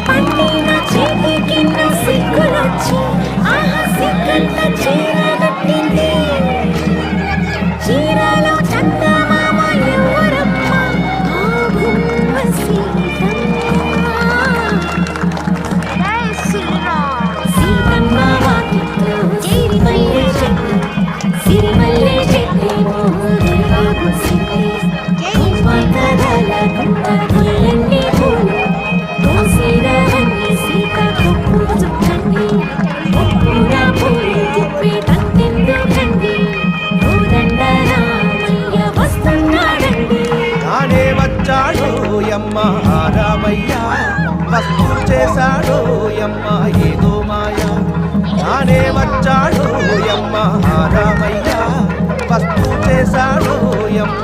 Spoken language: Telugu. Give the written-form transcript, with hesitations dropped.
పండిన చేతికిన్న సిగ్గులొచ్చి ఆహా సిగ్గంత చీరగట్టింది. చీరలో చందమామ ఎవరమ్మ? ఆ గుమ్మ సీతమ్మ వాకిట్లో సిరిమల్లె చెట్టు, సిరిమల్లె చెట్టేమో దేవాకు సిద్ధి. గుమ్మ కదల గుమ్మ కొల్లెన్ని పూలు దోసిరవన్నీ సీత కొప్పు చుట్టండి. కొప్పున పూలు తిప్పి తంతెందుకండి? కోదండ రామయ్య వస్తున్నాడండి. తానే వచ్చాడు యమ్మ రామయ్య, వస్తు చేశాడు యమ్మ ఏదో మాయ. తానే వచ్చాడు యమ్మ రామయ్య, వస్తు చేశాడు యమ్మ